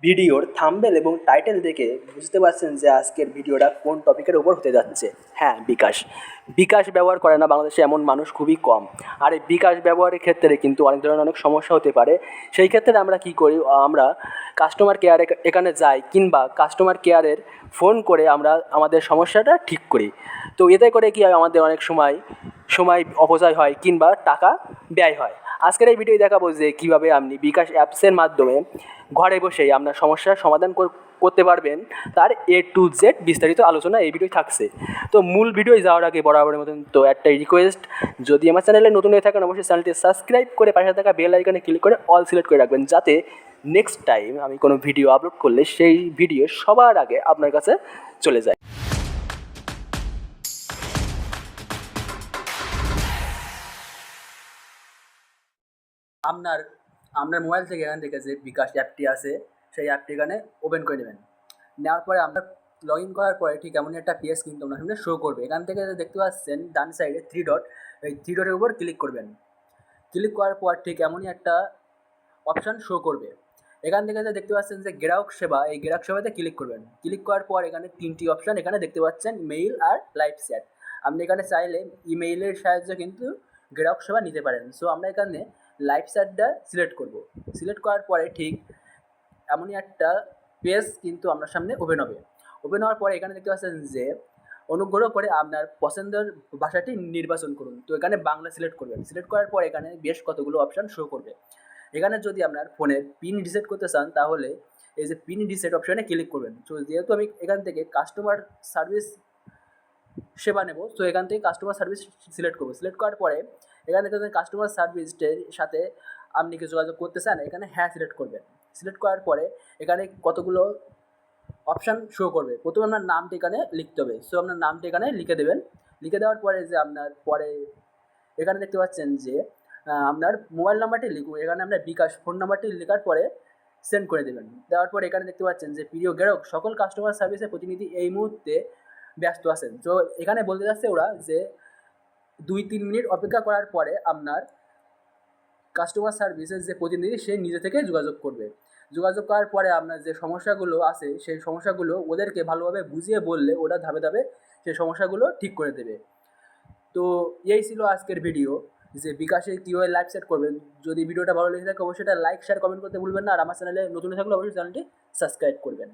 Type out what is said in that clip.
ভিডিওর থাম্বনেল এবং টাইটেল দেখে বুঝতে পারছেন যে আজকের ভিডিওটা কোন টপিকের উপর হতে যাচ্ছে। হ্যাঁ, বিকাশ ব্যবহার করে না বাংলাদেশে এমন মানুষ খুবই কম। আর এই বিকাশ ব্যবহারের ক্ষেত্রে কিন্তু অনেক ধরনের অনেক সমস্যা হতে পারে। সেই ক্ষেত্রে আমরা কি করি, আমরা কাস্টমার কেয়ারে এখানে যাই কিংবা কাস্টমার কেয়ারের ফোন করে আমরা আমাদের সমস্যাটা ঠিক করি। তো এতে করে কি হয়, আমাদের অনেক সময় অপচয় হয় কিংবা টাকা ব্যয় হয়। আজকের এই ভিডিও দেখাবো যে কীভাবে আপনি বিকাশ অ্যাপসের মাধ্যমে ঘরে বসেই আপনার সমস্যার সমাধান করতে পারবেন, তার A to Z বিস্তারিত আলোচনা এই ভিডিও থাকছে। তো মূল ভিডিও যাওয়ার আগে বরাবরের মতন তো একটাই রিকোয়েস্ট, যদি আমার চ্যানেলে নতুন হয়ে থাকেন অবশ্যই চ্যানেলটি সাবস্ক্রাইব করে পাশে থাকা বেল আইকনে ক্লিক করে অল সিলেক্ট করে রাখবেন, যাতে নেক্সট টাইম আমি কোনো ভিডিও আপলোড করলে সেই ভিডিও সবার আগে আপনার কাছে চলে যায়। আপনার মোবাইল থেকে এখান থেকে যে বিকাশ অ্যাপটি আছে সেই অ্যাপটি এখানে ওপেন করে নেবেন। নেওয়ার পরে আমরা লগ ইন করার পরে ঠিক এমনই একটা পেজ কিন্তু আপনার সামনে শো করবে। এখান থেকে দেখতে পাচ্ছেন ডান সাইডে 3 ডট, এই 3 ডটের উপর ক্লিক করবেন। ক্লিক করার পর ঠিক এমনই একটা অপশান শো করবে। এখান থেকে দেখতে পাচ্ছেন যে গ্রাহক সেবা, এই গ্রাহক সেবাতে ক্লিক করবেন। ক্লিক করার পর এখানে 3টি অপশান এখানে দেখতে পাচ্ছেন, মেইল আর লাইভ চ্যাট। আপনি এখানে চাইলে ইমেইলের সাহায্যে কিন্তু গ্রাহক সেবা নিতে পারেন। সো আমরা এখানে লাইভ চ্যাটটা সিলেক্ট করব। সিলেক্ট করার পরে ঠিক এমনই একটা পেজ কিন্তু আপনার সামনে ওপেন হবে। ওপেন হওয়ার পরে এখানে দেখতে পাচ্ছেন যে অনুগ্রহ করে আপনার পছন্দের ভাষাটি নির্বাচন করুন। তো এখানে বাংলা সিলেক্ট করবেন। সিলেক্ট করার পর এখানে বেশ কতগুলো অপশান শো করবে। এখানে যদি আপনার ফোনের পিন রিসেট করতে চান তাহলে এই যে পিন রিসেট অপশানে ক্লিক করবেন। তো যেহেতু আমি এখান থেকে কাস্টমার সার্ভিস সেবা নেব, তো এখান থেকে কাস্টমার সার্ভিস সিলেক্ট করবো। সিলেক্ট করার পরে এখানে দেখতে কাস্টমার সার্ভিসের সাথে আপনি কি যোগাযোগ করতে চান, এখানে হ্যাঁ সিলেক্ট করবেন। সিলেক্ট করার পরে এখানে কতগুলো অপশান শো করবে। প্রথমে আপনার নামটি এখানে লিখতে হবে। সো আপনার নামটি এখানে লিখে দেবেন। লিখে দেওয়ার পরে যে আপনার পরে এখানে দেখতে পাচ্ছেন যে আপনার মোবাইল নাম্বারটি লিখুন। এখানে আপনার বিকাশ ফোন নাম্বারটি লেখার পরে সেন্ড করে দেবেন। দেওয়ার পরে এখানে দেখতে পাচ্ছেন যে প্রিয় গ্রাহক, সকল কাস্টমার সার্ভিসের প্রতিনিধি এই মুহূর্তে ব্যস্ত আছেন। তো এখানে বলতে যাচ্ছে ওরা যে 2-3 মিনিট অপেক্ষা করার পরে আপনার কাস্টমার সার্ভিসের যে প্রতিনিধি সে নিজে থেকে যোগাযোগ করবে। যোগাযোগ করার পরে আপনার যে সমস্যাগুলো আছে সেই সমস্যাগুলো ওদেরকে ভালোভাবে বুঝিয়ে বললে ওরা ধাপে ধাপে সেই সমস্যাগুলো ঠিক করে দেবে। তো এই ছিল আজকের ভিডিও, যে বিকাশে কীভাবে লাইভ সেট করবেন। যদি ভিডিওটা ভালো লেগে থাকে অবশ্যই এটা লাইক শেয়ার কমেন্ট করতে ভুলবেন না। আর আমার চ্যানেলে নতুন থাকলে অবশ্যই চ্যানেলটি সাবস্ক্রাইব করবেন।